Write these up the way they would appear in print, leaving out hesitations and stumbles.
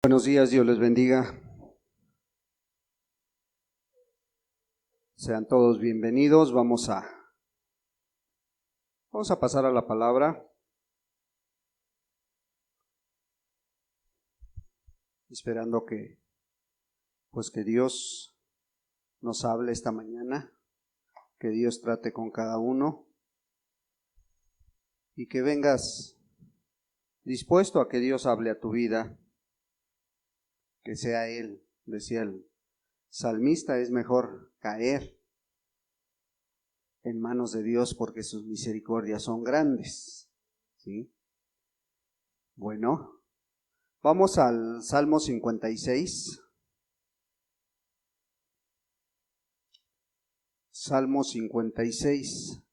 Buenos días, Dios les bendiga. Sean todos bienvenidos. Vamos a pasar a la palabra, esperando que Dios nos hable esta mañana, que Dios trate con cada uno y que vengas dispuesto a que Dios hable a tu vida, que sea Él. Decía el salmista, es mejor caer en manos de Dios porque sus misericordias son grandes, ¿sí? Bueno, vamos al Salmo 56. Salmo 56.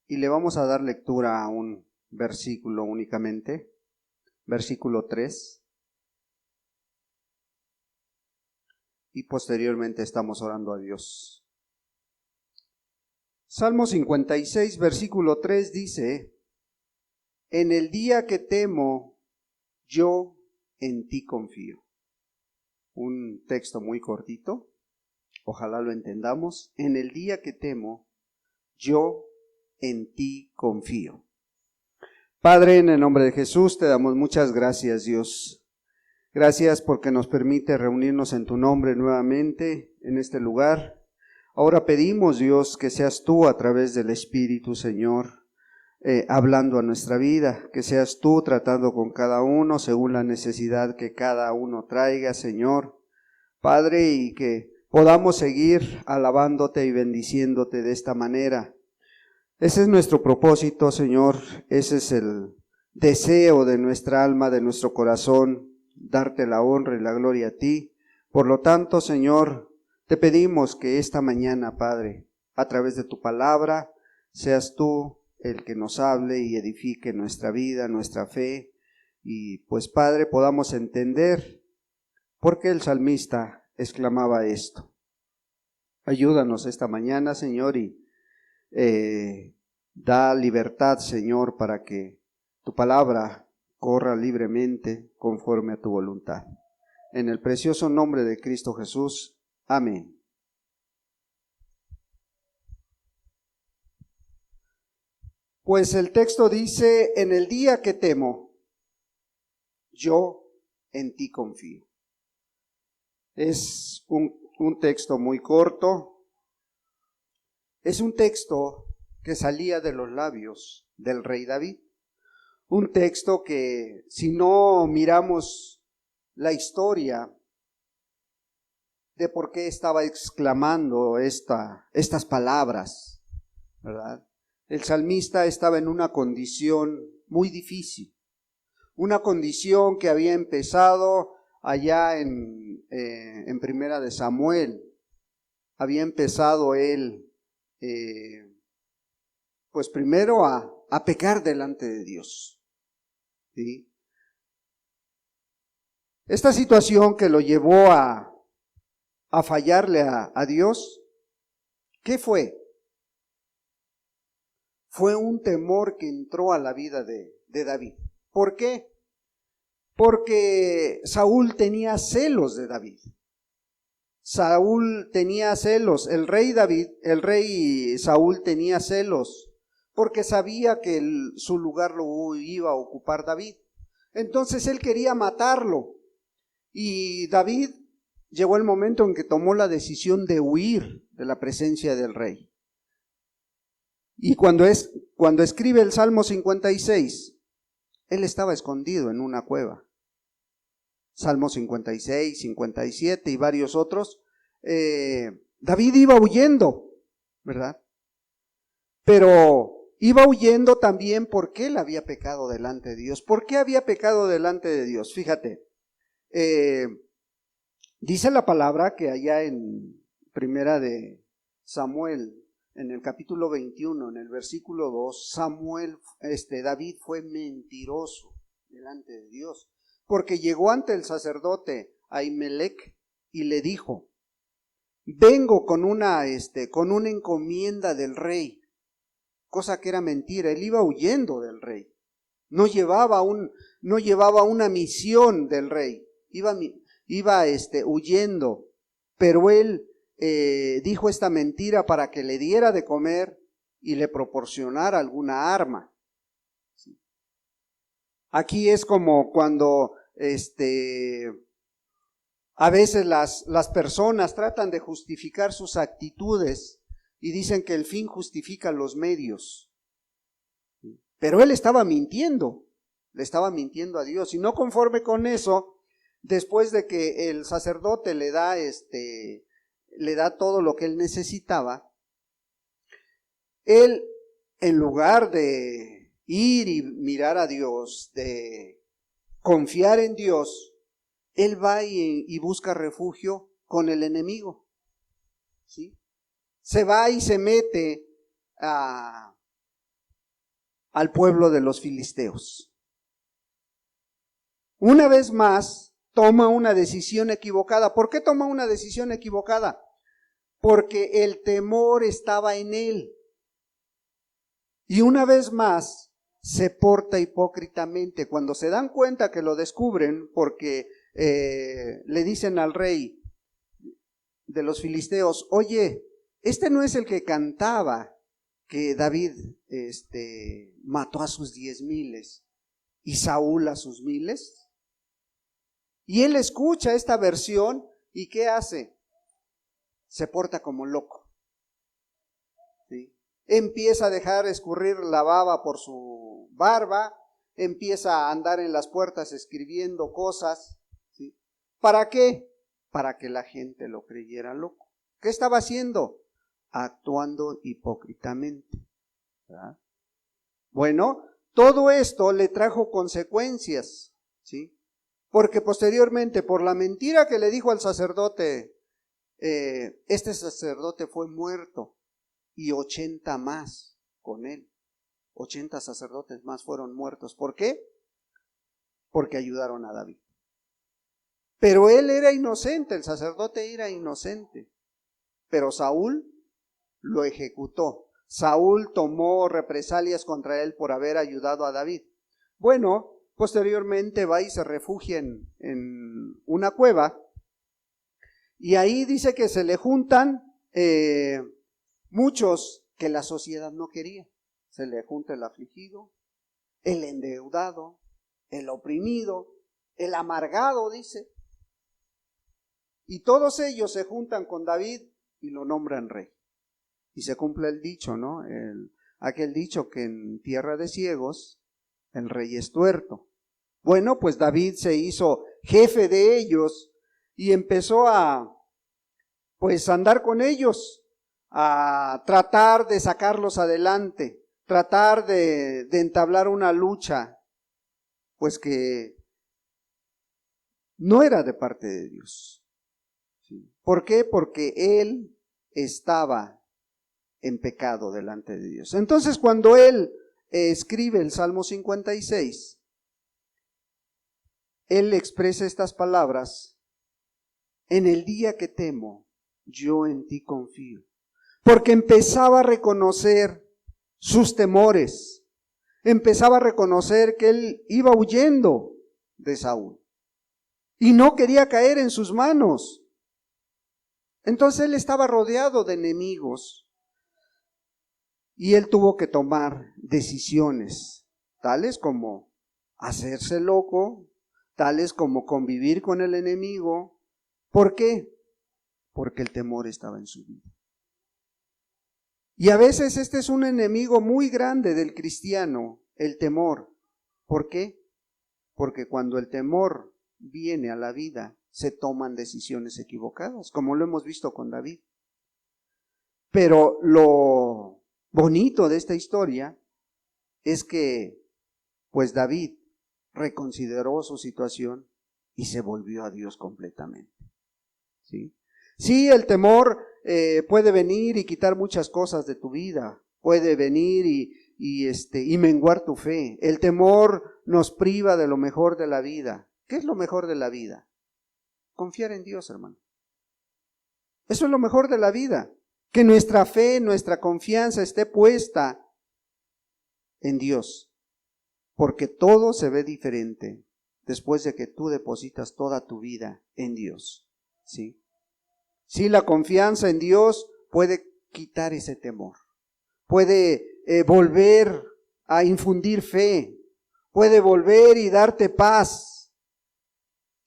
Y le vamos a dar lectura a un versículo únicamente, versículo 3. Y posteriormente estamos orando a Dios. Salmo 56, versículo 3 dice: En el día que temo, yo en ti confío. Un texto muy cortito, ojalá lo entendamos. En el día que temo, yo en ti confío. Padre, en el nombre de Jesús, te damos muchas gracias, Dios. Gracias porque nos permite reunirnos en tu nombre nuevamente en este lugar. Ahora pedimos, Dios, que seas tú a través del Espíritu, Señor, hablando a nuestra vida, que seas tú tratando con cada uno según la necesidad que cada uno traiga, Señor. Padre, y que podamos seguir alabándote y bendiciéndote de esta manera. Ese es nuestro propósito, Señor. Ese es el deseo de nuestra alma, de nuestro corazón, darte la honra y la gloria a ti. Por lo tanto, Señor, te pedimos que esta mañana, Padre, a través de tu palabra, seas tú el que nos hable y edifique nuestra vida, nuestra fe, y pues, Padre, podamos entender por qué el salmista exclamaba esto. Ayúdanos esta mañana, Señor, y da libertad, Señor, para que tu palabra corra libremente conforme a tu voluntad. En el precioso nombre de Cristo Jesús. Amén. Pues el texto dice: en el día que temo, yo en ti confío. Es un texto muy corto. Es un texto que salía de los labios del rey David. Un texto que, si no miramos la historia de por qué estaba exclamando estas palabras, ¿verdad? El salmista estaba en una condición muy difícil, una condición que había empezado allá en Primera de Samuel. Había empezado él, pues primero a pecar delante de Dios, ¿sí? Esta situación que lo llevó a fallarle a Dios, ¿qué fue? Fue un temor que entró a la vida de David. ¿Por qué? Porque Saúl tenía celos de David. Saúl tenía celos, el rey Saúl tenía celos, porque sabía que su lugar lo iba a ocupar David. Entonces él quería matarlo. Y David llegó el momento en que tomó la decisión de huir de la presencia del rey. Y cuando escribe el Salmo 56, él estaba escondido en una cueva. Salmo 56, 57 y varios otros. David iba huyendo, ¿verdad? Pero iba huyendo también porque él había pecado delante de Dios. ¿Por qué había pecado delante de Dios? Fíjate, dice la palabra que allá en Primera de Samuel, en el capítulo 21, en el versículo 2, David fue mentiroso delante de Dios, porque llegó ante el sacerdote Ahimelech y le dijo: vengo con una encomienda del rey, cosa que era mentira. Él iba huyendo del rey. no llevaba una misión del rey, iba huyendo, pero él dijo esta mentira para que le diera de comer y le proporcionara alguna arma. Aquí es como cuando a veces las personas tratan de justificar sus actitudes y dicen que el fin justifica los medios. Pero él estaba mintiendo, le estaba mintiendo a Dios, y no conforme con eso, después de que el sacerdote le da todo lo que él necesitaba, él, en lugar de ir y mirar a Dios, de confiar en Dios, él va y busca refugio con el enemigo, ¿sí? Se va y se mete al pueblo de los filisteos. Una vez más, toma una decisión equivocada. ¿Por qué toma una decisión equivocada? Porque el temor estaba en él. Y una vez más, se porta hipócritamente. Cuando se dan cuenta que lo descubren, porque le dicen al rey de los filisteos, oye, este no es el que cantaba que David mató a sus 10,000 y Saúl a sus 1,000. Y él escucha esta versión y ¿qué hace? Se porta como loco, ¿sí? Empieza a dejar escurrir la baba por su barba, empieza a andar en las puertas escribiendo cosas, ¿sí? ¿Para qué? Para que la gente lo creyera loco. ¿Qué estaba haciendo? Actuando hipócritamente, ¿verdad? Bueno, todo esto le trajo consecuencias, ¿sí? Porque posteriormente, por la mentira que le dijo al sacerdote, este sacerdote fue muerto y 80 más con él. 80 sacerdotes más fueron muertos. ¿Por qué? Porque ayudaron a David. Pero él era inocente, el sacerdote era inocente. Pero Saúl lo ejecutó. Saúl tomó represalias contra él por haber ayudado a David. Bueno, posteriormente va y se refugia en una cueva, y ahí dice que se le juntan muchos que la sociedad no quería. Se le junta el afligido, el endeudado, el oprimido, el amargado, dice. Y todos ellos se juntan con David y lo nombran rey. Y se cumple el dicho, ¿no? Aquel dicho que en tierra de ciegos el rey es tuerto. Bueno, pues David se hizo jefe de ellos y empezó a andar con ellos, a tratar de sacarlos adelante, tratar de entablar una lucha, pues que no era de parte de Dios. ¿Sí? ¿Por qué? Porque él estaba en pecado delante de Dios. Entonces, cuando él escribe el Salmo 56, él expresa estas palabras: en el día que temo, yo en ti confío. Porque empezaba a reconocer sus temores, empezaba a reconocer que él iba huyendo de Saúl y no quería caer en sus manos. Entonces él estaba rodeado de enemigos y él tuvo que tomar decisiones, tales como hacerse loco, tales como convivir con el enemigo. ¿Por qué? Porque el temor estaba en su vida. Y a veces este es un enemigo muy grande del cristiano, el temor. ¿Por qué? Porque cuando el temor viene a la vida, se toman decisiones equivocadas, como lo hemos visto con David. Pero lo bonito de esta historia es que, pues David reconsideró su situación y se volvió a Dios completamente. ¿Sí? Sí, el temor puede venir y quitar muchas cosas de tu vida, puede venir y menguar tu fe. El temor nos priva de lo mejor de la vida. ¿Qué es lo mejor de la vida? Confiar en Dios, hermano. Eso es lo mejor de la vida. Que nuestra fe, nuestra confianza esté puesta en Dios. porque todo se ve diferente después de que tú depositas toda tu vida en Dios. ¿Sí? Sí, la confianza en Dios puede quitar ese temor, puede volver a infundir fe, puede volver y darte paz.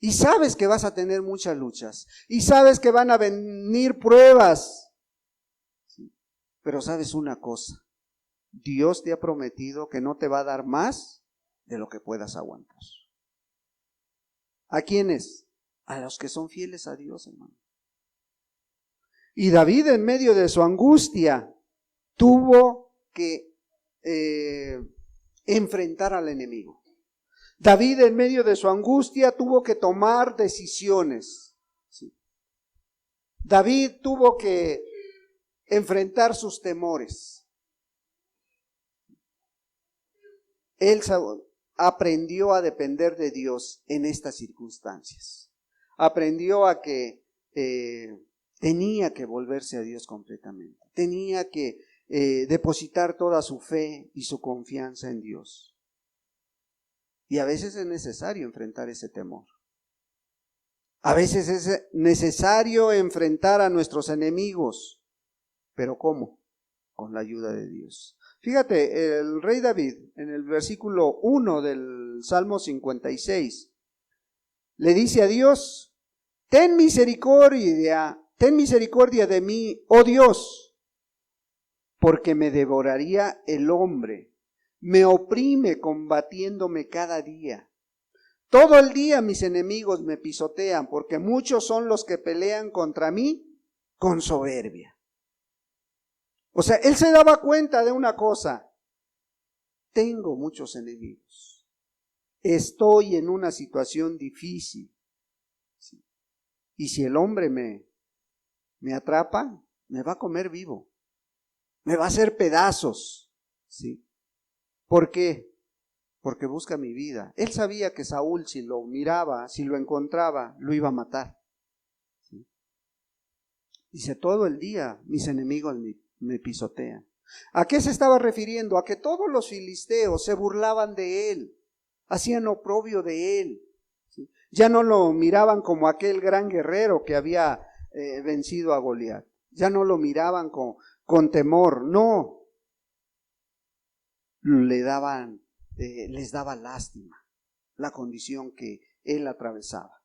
Y sabes que vas a tener muchas luchas, y sabes que van a venir pruebas. ¿Sí? Pero sabes una cosa, Dios te ha prometido que no te va a dar más de lo que puedas aguantar. ¿A quiénes? A los que son fieles a Dios, hermano. Y David, en medio de su angustia, tuvo que enfrentar al enemigo. David, en medio de su angustia, tuvo que tomar decisiones. ¿Sí? David tuvo que enfrentar sus temores. Él aprendió a depender de Dios en estas circunstancias. Aprendió a que tenía que volverse a Dios completamente. Tenía que depositar toda su fe y su confianza en Dios. Y a veces es necesario enfrentar ese temor. A veces es necesario enfrentar a nuestros enemigos. ¿Pero cómo? Con la ayuda de Dios. Fíjate, el rey David, en el versículo 1 del Salmo 56, le dice a Dios: ten misericordia de mí, oh Dios, porque me devoraría el hombre, me oprime combatiéndome cada día. Todo el día mis enemigos me pisotean, porque muchos son los que pelean contra mí con soberbia. O sea, él se daba cuenta de una cosa: tengo muchos enemigos, estoy en una situación difícil. ¿Sí? Y si el hombre me atrapa, me va a comer vivo, me va a hacer pedazos. ¿Sí? ¿Por qué? Porque busca mi vida. Él sabía que Saúl, si lo miraba, si lo encontraba, lo iba a matar. ¿Sí? Dice, todo el día mis enemigos me pisotean. ¿A qué se estaba refiriendo? A que todos los filisteos se burlaban de él, hacían oprobio de él. ¿Sí? Ya no lo miraban como aquel gran guerrero que había vencido a Goliat. Ya no lo miraban con temor, no. Les daba lástima la condición que él atravesaba.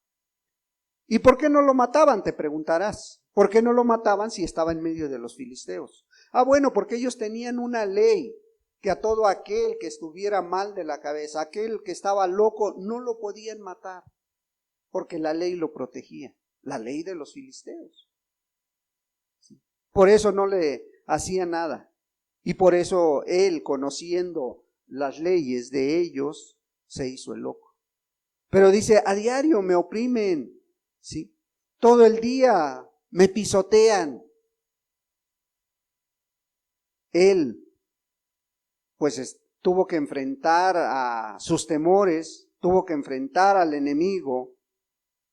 ¿Y por qué no lo mataban? Te preguntarás. ¿Por qué no lo mataban si estaba en medio de los filisteos? Bueno, porque ellos tenían una ley que a todo aquel que estuviera mal de la cabeza, aquel que estaba loco, no lo podían matar, porque la ley lo protegía, la ley de los filisteos. ¿Sí? Por eso no le hacía nada. Y por eso él, conociendo las leyes de ellos, se hizo el loco. Pero dice, a diario me oprimen, ¿sí? Todo el día me pisotean. Él, pues, tuvo que enfrentar a sus temores, tuvo que enfrentar al enemigo,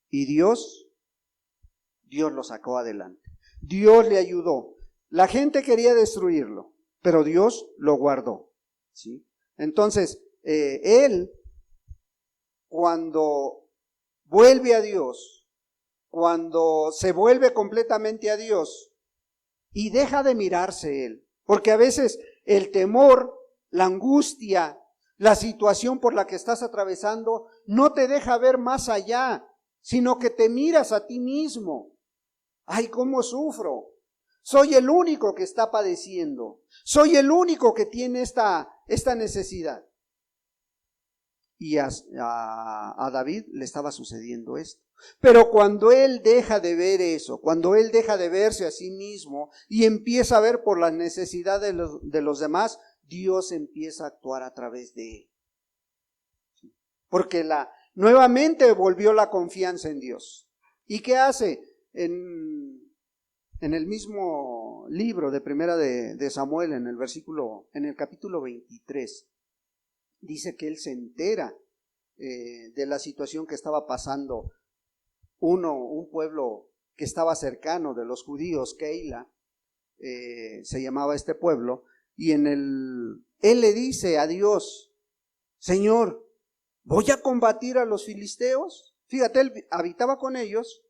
y Dios lo sacó adelante. Dios le ayudó. La gente quería destruirlo, pero Dios lo guardó. ¿Sí? Entonces, él, cuando vuelve a Dios, cuando se vuelve completamente a Dios y deja de mirarse él, porque a veces el temor, la angustia, la situación por la que estás atravesando no te deja ver más allá, sino que te miras a ti mismo. Ay, cómo sufro. Soy el único que está padeciendo. Soy el único que tiene esta necesidad. Y a David le estaba sucediendo esto. Pero cuando él deja de ver eso, cuando él deja de verse a sí mismo y empieza a ver por las necesidades de los demás, Dios empieza a actuar a través de él. Porque nuevamente volvió la confianza en Dios. ¿Y qué hace? En el mismo libro de Primera de Samuel, en el capítulo 23, dice que él se entera de la situación que estaba pasando un pueblo que estaba cercano de los judíos, Keila, se llamaba este pueblo, y él le dice a Dios, Señor, ¿voy a combatir a los filisteos? Fíjate, él habitaba con ellos,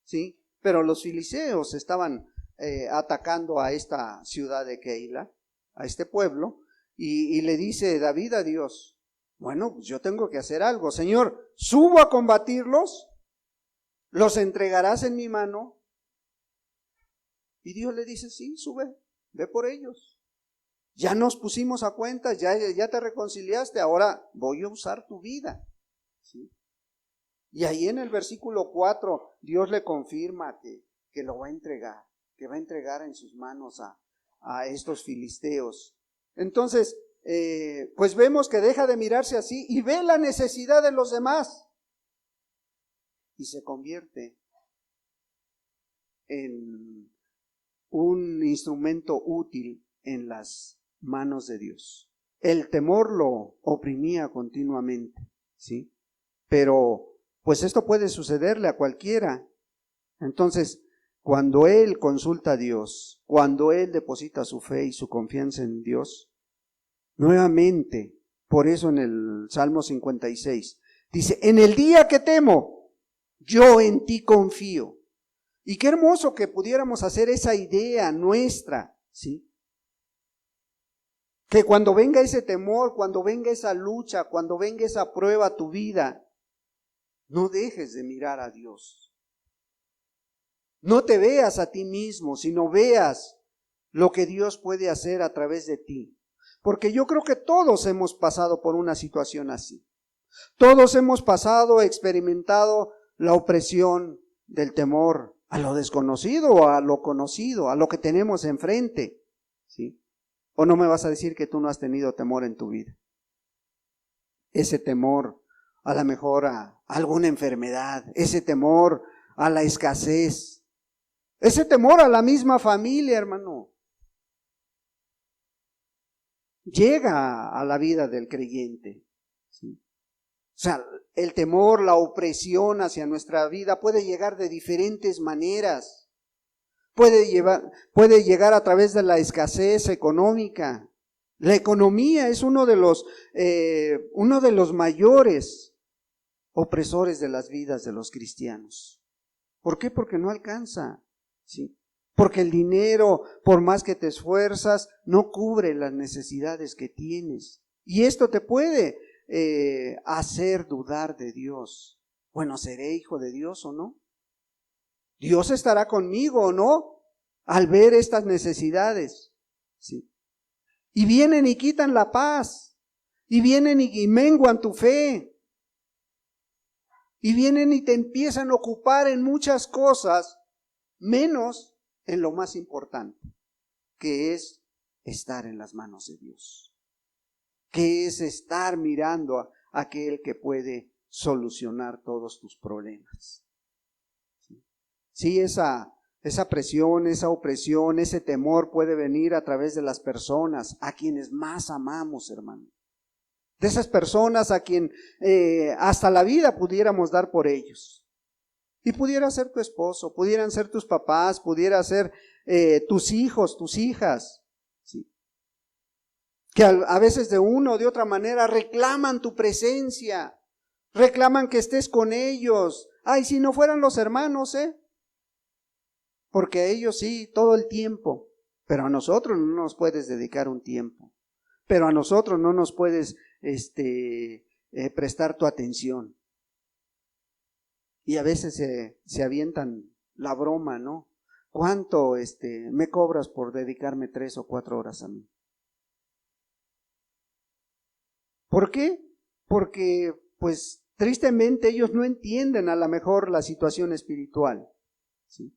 ¿sí? Pero los filisteos estaban atacando a esta ciudad de Keila, a este pueblo, y le dice David a Dios, bueno, pues yo tengo que hacer algo. Señor, ¿subo a combatirlos? ¿Los entregarás en mi mano? Y Dios le dice, sí, sube, ve por ellos. Ya nos pusimos a cuenta, ya te reconciliaste, ahora voy a usar tu vida. ¿Sí? Y ahí en el versículo 4, Dios le confirma que lo va a entregar, que va a entregar en sus manos a estos filisteos. Entonces, pues vemos que deja de mirarse así y ve la necesidad de los demás y se convierte en un instrumento útil en las manos de Dios. El temor lo oprimía continuamente, ¿sí? Pero pues esto puede sucederle a cualquiera. Entonces, cuando él consulta a Dios, cuando él deposita su fe y su confianza en Dios, nuevamente, por eso en el Salmo 56, dice, en el día que temo, yo en ti confío. Y qué hermoso que pudiéramos hacer esa idea nuestra, ¿sí? Que cuando venga ese temor, cuando venga esa lucha, cuando venga esa prueba a tu vida, no dejes de mirar a Dios. No te veas a ti mismo, sino veas lo que Dios puede hacer a través de ti. Porque yo creo que todos hemos pasado por una situación así. Todos hemos pasado, experimentado la opresión del temor a lo desconocido o a lo conocido, a lo que tenemos enfrente, ¿sí? ¿O no me vas a decir que tú no has tenido temor en tu vida? Ese temor a lo mejor a alguna enfermedad, ese temor a la escasez, ese temor a la misma familia, hermano. Llega a la vida del creyente, ¿sí? O sea, el temor, la opresión hacia nuestra vida puede llegar de diferentes maneras. Puede llegar a través de la escasez económica. La economía es uno de los mayores opresores de las vidas de los cristianos. ¿Por qué? Porque no alcanza, ¿sí? Porque el dinero, por más que te esfuerzas, no cubre las necesidades que tienes. Y esto te puede hacer dudar de Dios. Bueno, ¿seré hijo de Dios o no? ¿Dios estará conmigo o no? Al ver estas necesidades, ¿sí? Y vienen y quitan la paz. Y vienen y menguan tu fe. Y vienen y te empiezan a ocupar en muchas cosas, menos en lo más importante, que es estar en las manos de Dios. Que es estar mirando a aquel que puede solucionar todos tus problemas. Sí, esa presión, esa opresión, ese temor puede venir a través de las personas a quienes más amamos, hermano. De esas personas a quien hasta la vida pudiéramos dar por ellos. Y pudiera ser tu esposo, pudieran ser tus papás, pudiera ser tus hijos, tus hijas, ¿sí? Que a veces de una o de otra manera reclaman tu presencia, reclaman que estés con ellos. Ay, si no fueran los hermanos, porque a ellos sí, todo el tiempo, pero a nosotros no nos puedes dedicar un tiempo, pero a nosotros no nos puedes prestar tu atención. Y a veces se avientan la broma, ¿no? ¿Cuánto me cobras por dedicarme 3 o 4 horas a mí? ¿Por qué? Porque, pues, tristemente ellos no entienden a lo mejor la situación espiritual, ¿sí?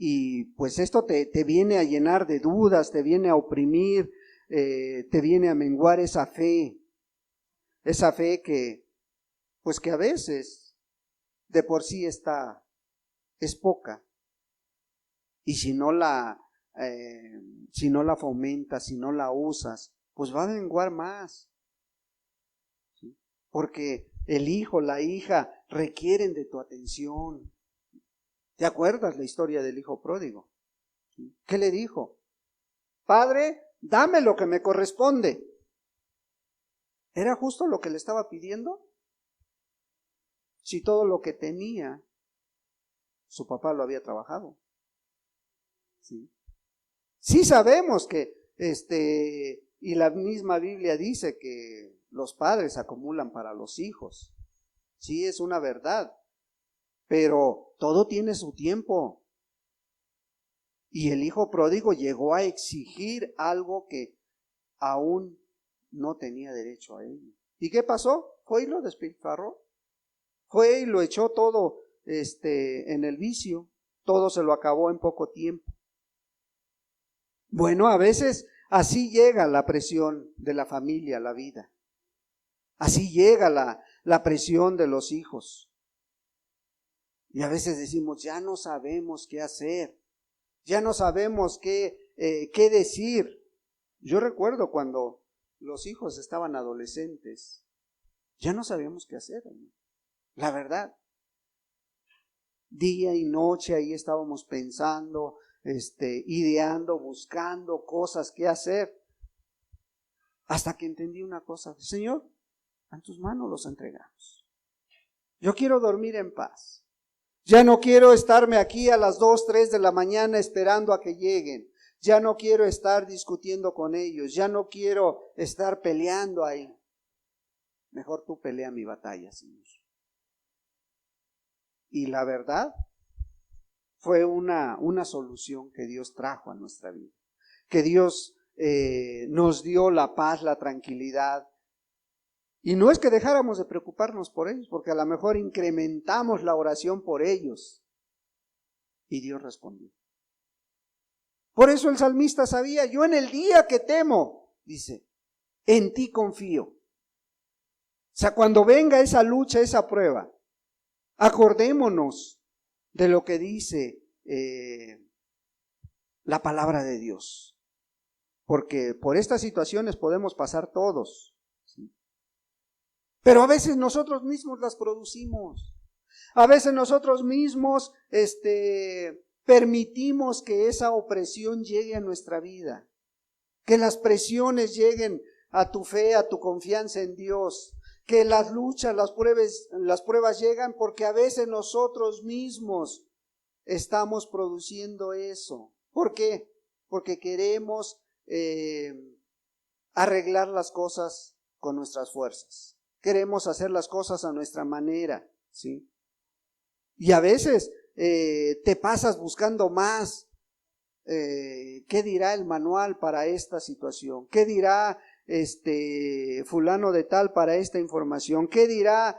Y pues esto te viene a llenar de dudas, te viene a oprimir, te viene a menguar esa fe que, pues que a veces de por sí es poca. Y si no la fomentas, si no la usas, pues va a menguar más. ¿Sí? Porque el hijo, la hija requieren de tu atención. ¿Te acuerdas la historia del hijo pródigo? ¿Qué le dijo? Padre, dame lo que me corresponde. ¿Era justo lo que le estaba pidiendo? Si todo lo que tenía, su papá lo había trabajado. Sí, sí sabemos que, y la misma Biblia dice que los padres acumulan para los hijos. Sí, es una verdad, pero todo tiene su tiempo. Y el hijo pródigo llegó a exigir algo que aún no tenía derecho a ello. ¿Y qué pasó? Fue y lo despilfarró. Fue y lo echó todo en el vicio. Todo se lo acabó en poco tiempo. Bueno, a veces así llega la presión de la familia a la vida. Así llega la presión de los hijos. Y a veces decimos, ya no sabemos qué hacer. Ya no sabemos qué decir. Yo recuerdo cuando los hijos estaban adolescentes, ya no sabíamos qué hacer, ¿no? La verdad. Día y noche ahí estábamos pensando, ideando, buscando cosas que hacer. Hasta que entendí una cosa, Señor, en tus manos los entregamos. Yo quiero dormir en paz. Ya no quiero estarme aquí a las 2, 3 de la mañana esperando a que lleguen. Ya no quiero estar discutiendo con ellos. Ya no quiero estar peleando ahí. Mejor tú pelea mi batalla, Señor. Y la verdad, fue una solución que Dios trajo a nuestra vida. Que Dios nos dio la paz, la tranquilidad. Y no es que dejáramos de preocuparnos por ellos, porque a lo mejor incrementamos la oración por ellos. Y Dios respondió. Por eso el salmista sabía, yo en el día que temo, dice, en ti confío. O sea, cuando venga esa lucha, esa prueba, acordémonos de lo que dice la palabra de Dios. Porque por estas situaciones podemos pasar todos, ¿sí? Pero a veces nosotros mismos las producimos. A veces nosotros mismos permitimos que esa opresión llegue a nuestra vida. Que las presiones lleguen a tu fe, a tu confianza en Dios. Que las luchas, las pruebas llegan porque a veces nosotros mismos estamos produciendo eso. ¿Por qué? Porque queremos arreglar las cosas con nuestras fuerzas. Queremos hacer las cosas a nuestra manera, ¿sí? Y a veces te pasas buscando más. ¿Qué dirá el manual para esta situación? ¿Qué dirá fulano de tal para esta información? ¿Qué dirá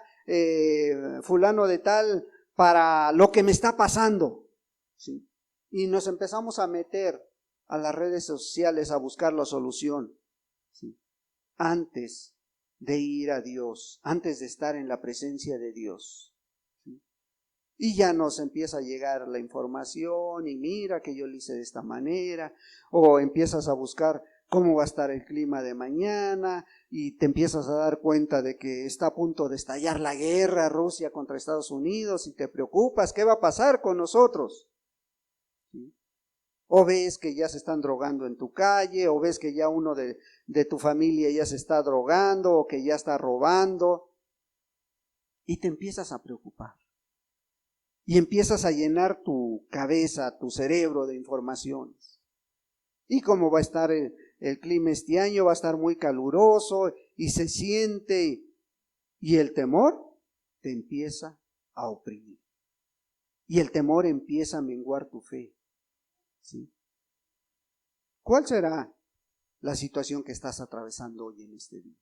fulano de tal para lo que me está pasando? ¿Sí? Y nos empezamos a meter a las redes sociales a buscar la solución, ¿sí? Antes de ir a Dios, antes de estar en la presencia de Dios. ¿Sí? Y ya nos empieza a llegar la información y mira que yo lo hice de esta manera, o empiezas a buscar cómo va a estar el clima de mañana y te empiezas a dar cuenta de que está a punto de estallar la guerra Rusia contra Estados Unidos y te preocupas, ¿qué va a pasar con nosotros? ¿Sí? O ves que ya se están drogando en tu calle, o ves que ya uno de tu familia ya se está drogando o que ya está robando y te empiezas a preocupar. Y empiezas a llenar tu cabeza, tu cerebro de informaciones. ¿Y cómo va a estar el clima este año? Va a estar muy caluroso y se siente. Y el temor te empieza a oprimir. Y el temor empieza a menguar tu fe. ¿Sí? ¿Cuál será la situación que estás atravesando hoy en este día?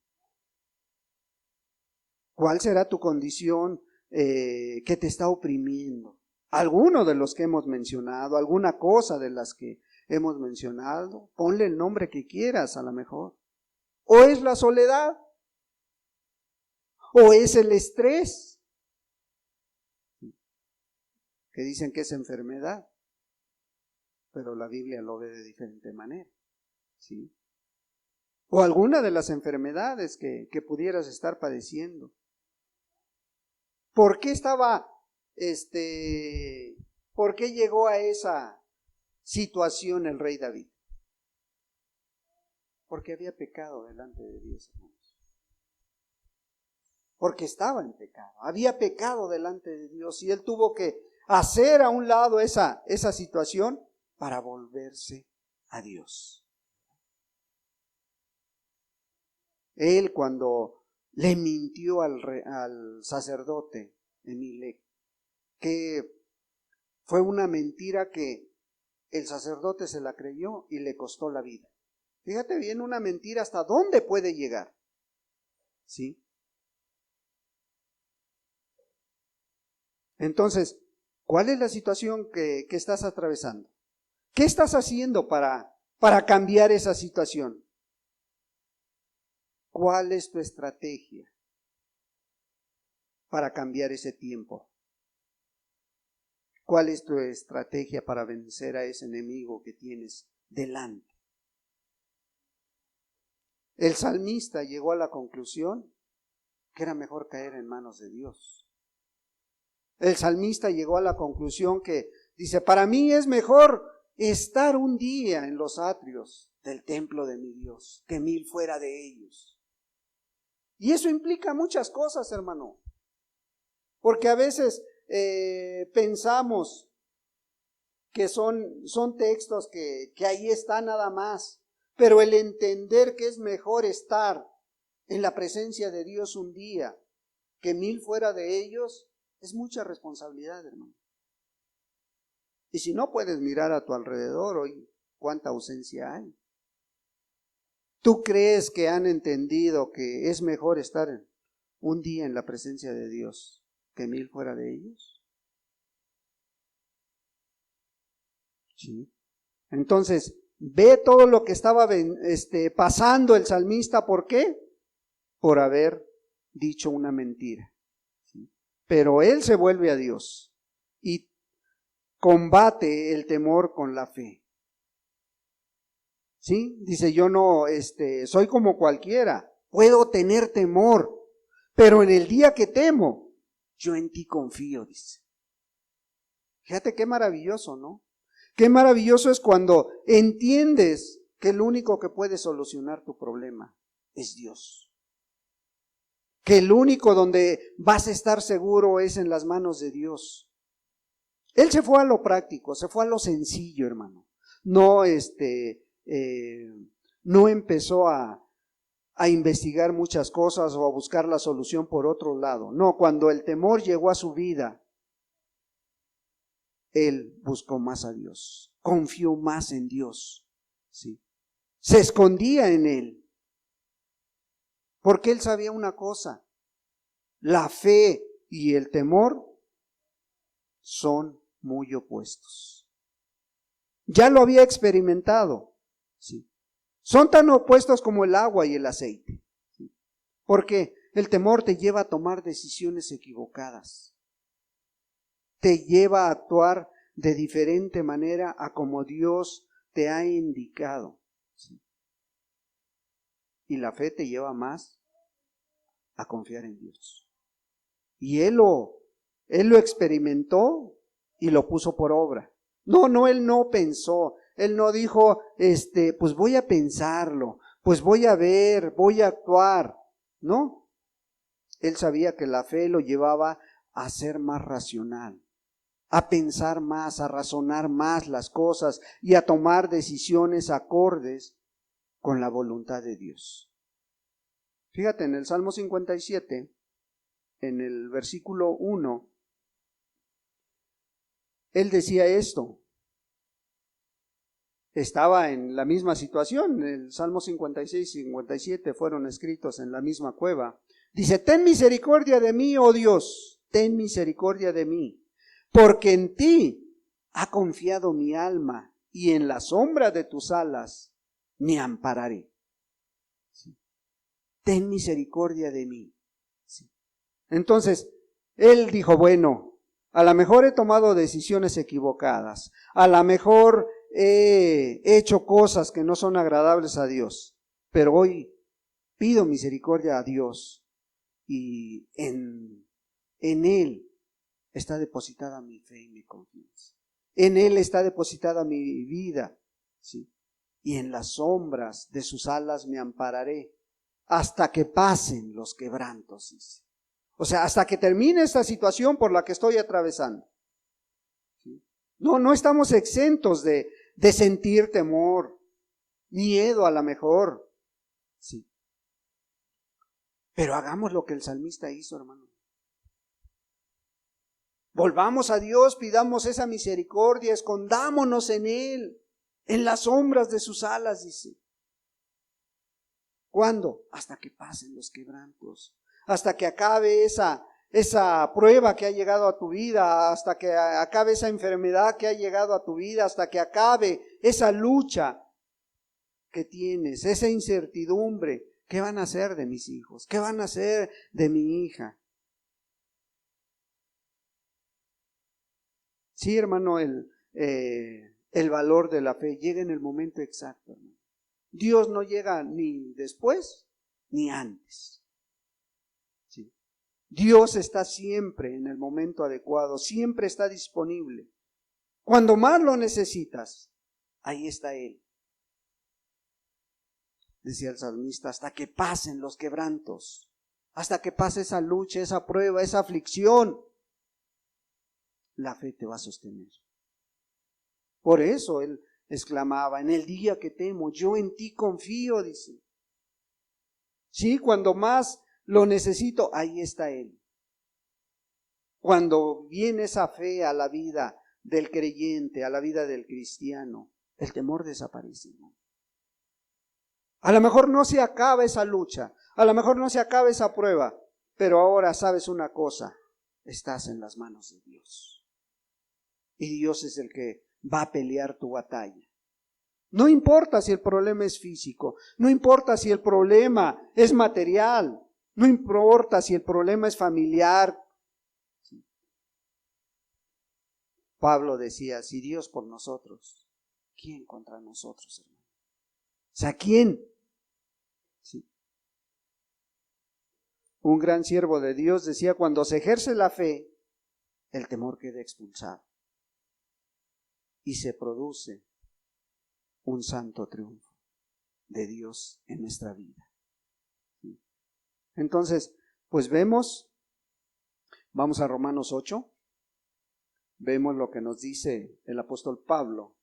¿Cuál será tu condición que te está oprimiendo? Alguno de los que hemos mencionado, alguna cosa de las que hemos mencionado, ponle el nombre que quieras a lo mejor. ¿O es la soledad? ¿O es el estrés? Que dicen que es enfermedad, pero la Biblia lo ve de diferente manera, ¿sí? O alguna de las enfermedades que pudieras estar padeciendo. ¿Por qué por qué llegó a esa situación el rey David? Porque había pecado delante de Dios, hermanos. porque estaba en pecado, había pecado delante de Dios y él tuvo que hacer a un lado esa situación para volverse a Dios. Él, cuando le mintió al sacerdote Emilec, que fue una mentira que el sacerdote se la creyó y le costó la vida. Fíjate bien, una mentira hasta dónde puede llegar. ¿Sí? Entonces, ¿cuál es la situación que estás atravesando? ¿Qué estás haciendo para cambiar esa situación? ¿Cuál es tu estrategia para cambiar ese tiempo? ¿Cuál es tu estrategia para vencer a ese enemigo que tienes delante? El salmista llegó a la conclusión que era mejor caer en manos de Dios. El salmista llegó a la conclusión que dice, para mí es mejor estar un día en los atrios del templo de mi Dios que 1000 fuera de ellos. Y eso implica muchas cosas, hermano. Porque a veces pensamos que son textos que ahí están nada más. Pero el entender que es mejor estar en la presencia de Dios un día que 1000 fuera de ellos, es mucha responsabilidad, hermano. Y si no puedes mirar a tu alrededor hoy, ¿cuánta ausencia hay? ¿Tú crees que han entendido que es mejor estar un día en la presencia de Dios que 1000 fuera de ellos? Sí. Entonces, ve todo lo que estaba pasando el salmista. ¿Por qué? Por haber dicho una mentira. ¿Sí? Pero él se vuelve a Dios y combate el temor con la fe. ¿Sí? Dice, yo no, soy como cualquiera, puedo tener temor, pero en el día que temo, yo en ti confío, dice. Fíjate qué maravilloso, ¿no? Qué maravilloso es cuando entiendes que el único que puede solucionar tu problema es Dios. Que el único donde vas a estar seguro es en las manos de Dios. Él se fue a lo práctico, se fue a lo sencillo, hermano. No, no empezó a investigar muchas cosas o a buscar la solución por otro lado. No, cuando el temor llegó a su vida, él buscó más a Dios, confió más en Dios, ¿sí? Se escondía en él, porque él sabía una cosa: la fe y el temor son muy opuestos. Ya lo había experimentado, ¿sí? Son tan opuestos como el agua y el aceite, ¿sí? Porque el temor te lleva a tomar decisiones equivocadas, te lleva a actuar de diferente manera a como Dios te ha indicado, ¿sí? Y la fe te lleva más a confiar en Dios. Y él lo experimentó y lo puso por obra. No, él no pensó, él no dijo, pues voy a pensarlo, pues voy a ver, voy a actuar. No, él sabía que la fe lo llevaba a ser más racional, a pensar más, a razonar más las cosas y a tomar decisiones acordes con la voluntad de Dios. Fíjate, en el Salmo 57, en el versículo 1, él decía esto. Estaba en la misma situación. El Salmo 56 y 57 fueron escritos en la misma cueva. Dice, ten misericordia de mí, oh Dios, ten misericordia de mí, porque en ti ha confiado mi alma y en la sombra de tus alas me ampararé. ¿Sí? Ten misericordia de mí. ¿Sí? Entonces, él dijo, bueno, a lo mejor he tomado decisiones equivocadas, a lo mejor he hecho cosas que no son agradables a Dios, pero hoy pido misericordia a Dios y en Él está depositada mi fe y mi confianza. En Él está depositada mi vida, ¿sí? Y en las sombras de sus alas me ampararé hasta que pasen los quebrantos, dice. O sea, hasta que termine esta situación por la que estoy atravesando. ¿Sí? No estamos exentos de sentir temor, miedo a lo mejor. Sí. Pero hagamos lo que el salmista hizo, hermano. Volvamos a Dios, pidamos esa misericordia, escondámonos en Él, en las sombras de sus alas, dice. ¿Cuándo? Hasta que pasen los quebrantos, hasta que acabe esa prueba que ha llegado a tu vida, hasta que acabe esa enfermedad que ha llegado a tu vida, hasta que acabe esa lucha que tienes, esa incertidumbre. ¿Qué van a hacer de mis hijos? ¿Qué van a hacer de mi hija? Sí, hermano, el valor de la fe llega en el momento exacto, hermano. Dios no llega ni después ni antes. ¿Sí? Dios está siempre en el momento adecuado, siempre está disponible. Cuando más lo necesitas, ahí está Él. Decía el salmista, hasta que pasen los quebrantos, hasta que pase esa lucha, esa prueba, esa aflicción, la fe te va a sostener. Por eso Él exclamaba, en el día que temo, yo en ti confío, dice. Sí, cuando más lo necesito, ahí está Él. Cuando viene esa fe a la vida del creyente, a la vida del cristiano, el temor desaparece, ¿no? A lo mejor no se acaba esa lucha, a lo mejor no se acaba esa prueba, pero ahora sabes una cosa, estás en las manos de Dios. Y Dios es el que va a pelear tu batalla. No importa si el problema es físico, no importa si el problema es material, no importa si el problema es familiar. Pablo decía, si Dios por nosotros, ¿quién contra nosotros, hermano? O sea, ¿quién? Sí. Un gran siervo de Dios decía, cuando se ejerce la fe, el temor queda expulsado. Y se produce un santo triunfo de Dios en nuestra vida. ¿Sí? Entonces, pues vamos a Romanos 8, vemos lo que nos dice el apóstol Pablo.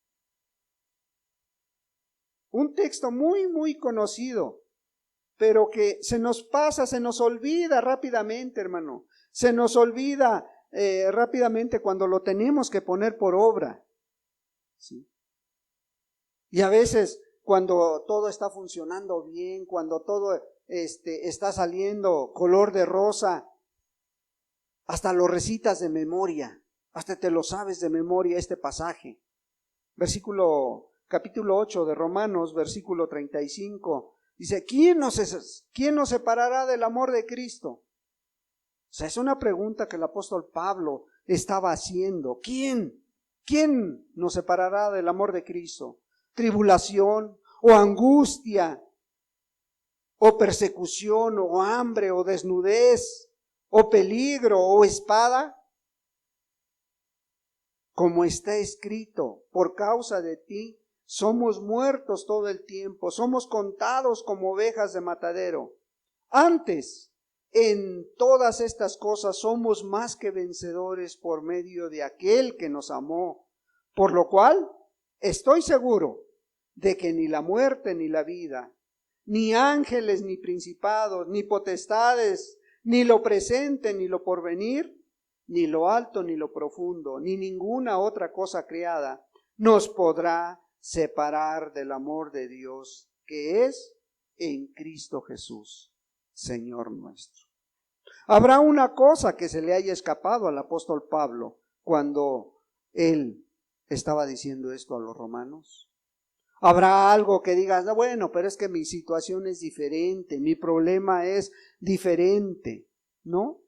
Un texto muy, muy conocido, pero que se nos pasa, se nos olvida rápidamente, hermano. Se nos olvida rápidamente cuando lo tenemos que poner por obra. ¿Sí? Y a veces cuando todo está funcionando bien, cuando todo está saliendo color de rosa, hasta lo recitas de memoria, hasta te lo sabes de memoria este pasaje. Capítulo 8 de Romanos, versículo 35, dice, ¿quién nos separará del amor de Cristo? O sea, es una pregunta que el apóstol Pablo estaba haciendo. ¿Quién nos separará del amor de Cristo? ¿Tribulación o angustia o persecución o hambre o desnudez o peligro o espada? Como está escrito, por causa de ti somos muertos todo el tiempo, somos contados como ovejas de matadero. Antes, en todas estas cosas somos más que vencedores por medio de aquel que nos amó, por lo cual estoy seguro de que ni la muerte ni la vida, ni ángeles ni principados, ni potestades, ni lo presente ni lo porvenir, ni lo alto ni lo profundo, ni ninguna otra cosa creada nos podrá separar del amor de Dios que es en Cristo Jesús, Señor nuestro. Habrá una cosa que se le haya escapado al apóstol Pablo cuando él estaba diciendo esto a los romanos. Habrá algo que digas, no, bueno, pero es que mi situación es diferente, mi problema es diferente, ¿no?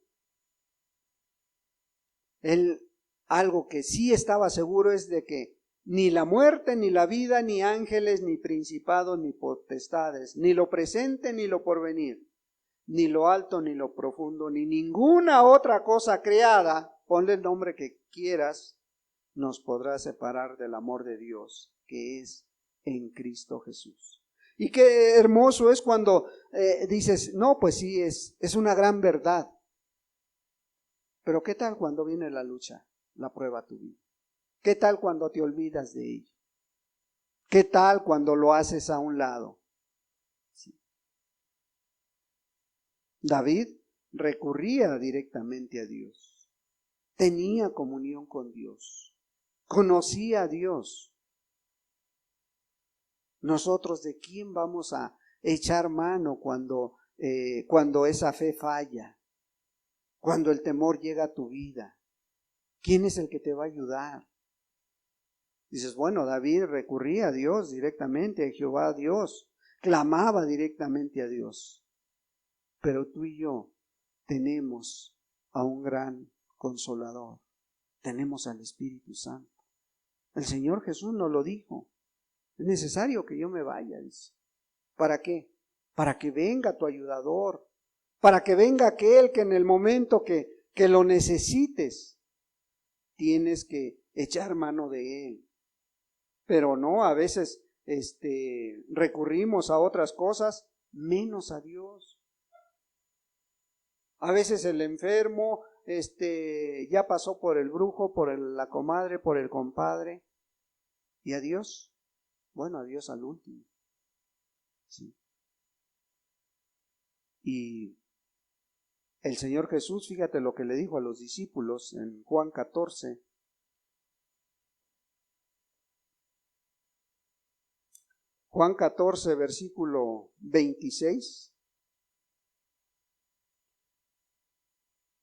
Él, algo que sí estaba seguro es de que ni la muerte, ni la vida, ni ángeles, ni principados, ni potestades, ni lo presente, ni lo porvenir, ni lo alto, ni lo profundo, ni ninguna otra cosa creada, ponle el nombre que quieras, nos podrá separar del amor de Dios, que es en Cristo Jesús. Y qué hermoso es cuando dices, no, pues sí, es una gran verdad. Pero ¿qué tal cuando viene la lucha, la prueba a tu vida? ¿Qué tal cuando te olvidas de ello? ¿Qué tal cuando lo haces a un lado? Sí. David recurría directamente a Dios. Tenía comunión con Dios. Conocía a Dios. Nosotros, ¿de quién vamos a echar mano cuando esa fe falla? Cuando el temor llega a tu vida. ¿Quién es el que te va a ayudar? Dices, bueno, David recurría a Dios directamente, a Jehová, a Dios. Clamaba directamente a Dios. Pero tú y yo tenemos a un gran consolador. Tenemos al Espíritu Santo. El Señor Jesús nos lo dijo. Es necesario que yo me vaya, dice. ¿Para qué? Para que venga tu ayudador. Para que venga aquel que en el momento que lo necesites, tienes que echar mano de él. Pero no, a veces recurrimos a otras cosas menos a Dios. A veces el enfermo ya pasó por el brujo, por la comadre, por el compadre. ¿Y a Dios? Bueno, a Dios al último. Sí. Y el Señor Jesús, fíjate lo que le dijo a los discípulos en Juan 14. Juan 14, versículo 26.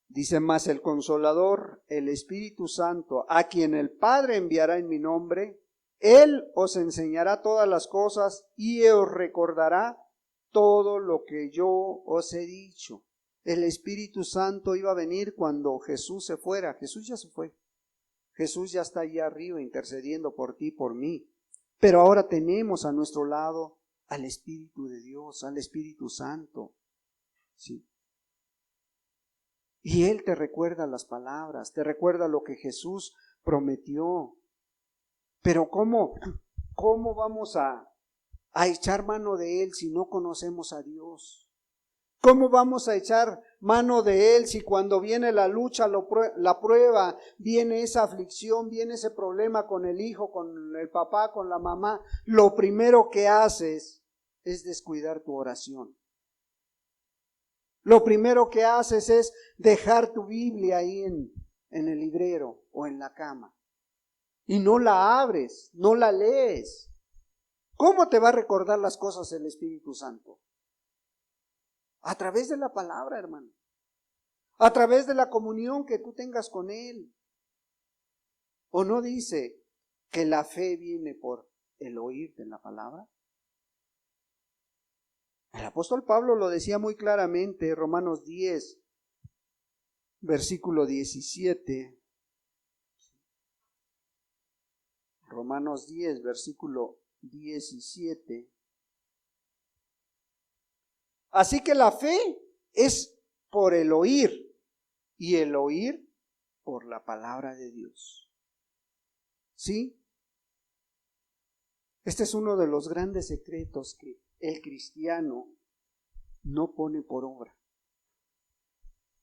Dice, mas el Consolador, el Espíritu Santo, a quien el Padre enviará en mi nombre, Él os enseñará todas las cosas y os recordará todo lo que yo os he dicho. El Espíritu Santo iba a venir cuando Jesús se fuera. Jesús ya se fue. Jesús ya está allá arriba intercediendo por ti, por mí. Pero ahora tenemos a nuestro lado al Espíritu de Dios, al Espíritu Santo. Sí. Y Él te recuerda las palabras, te recuerda lo que Jesús prometió. Pero ¿cómo vamos a echar mano de Él si no conocemos a Dios? ¿Cómo vamos a echar mano de Él si cuando viene la lucha, la prueba, viene esa aflicción, viene ese problema con el hijo, con el papá, con la mamá? Lo primero que haces es descuidar tu oración. Lo primero que haces es dejar tu Biblia ahí en el librero o en la cama. Y no la abres, no la lees. ¿Cómo te va a recordar las cosas el Espíritu Santo? A través de la palabra, hermano. A través de la comunión que tú tengas con Él. ¿O no dice que la fe viene por el oír de la palabra? El apóstol Pablo lo decía muy claramente, Romanos 10, versículo 17. Romanos 10, versículo 17. Así que la fe es por el oír, y el oír por la palabra de Dios. ¿Sí? Este es uno de los grandes secretos que el cristiano no pone por obra.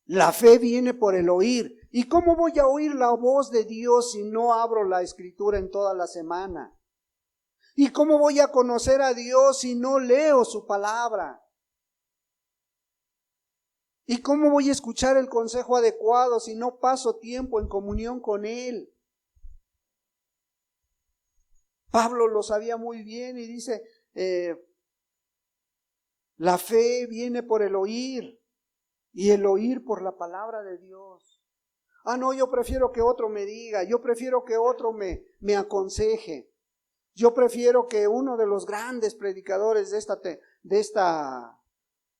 La fe viene por el oír. ¿Y cómo voy a oír la voz de Dios si no abro la Escritura en toda la semana? ¿Y cómo voy a conocer a Dios si no leo su palabra? ¿Y cómo voy a escuchar el consejo adecuado si no paso tiempo en comunión con Él? Pablo lo sabía muy bien y dice, la fe viene por el oír y el oír por la palabra de Dios. Ah, no, yo prefiero que otro me diga, yo prefiero que otro me aconseje. Yo prefiero que uno de los grandes predicadores de esta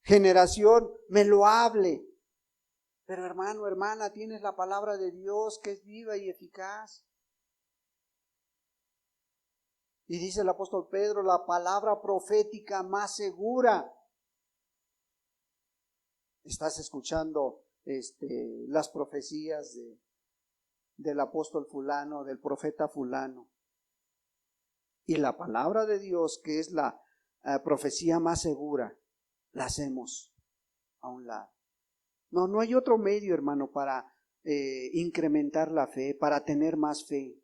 generación me lo hable. Pero hermano, hermana, tienes la palabra de Dios que es viva y eficaz. Y dice el apóstol Pedro, la palabra profética más segura. Estás escuchando las profecías del apóstol fulano, del profeta fulano. Y la palabra de Dios, que es la profecía más segura, la hacemos a un lado. No hay otro medio, hermano, para incrementar la fe, para tener más fe.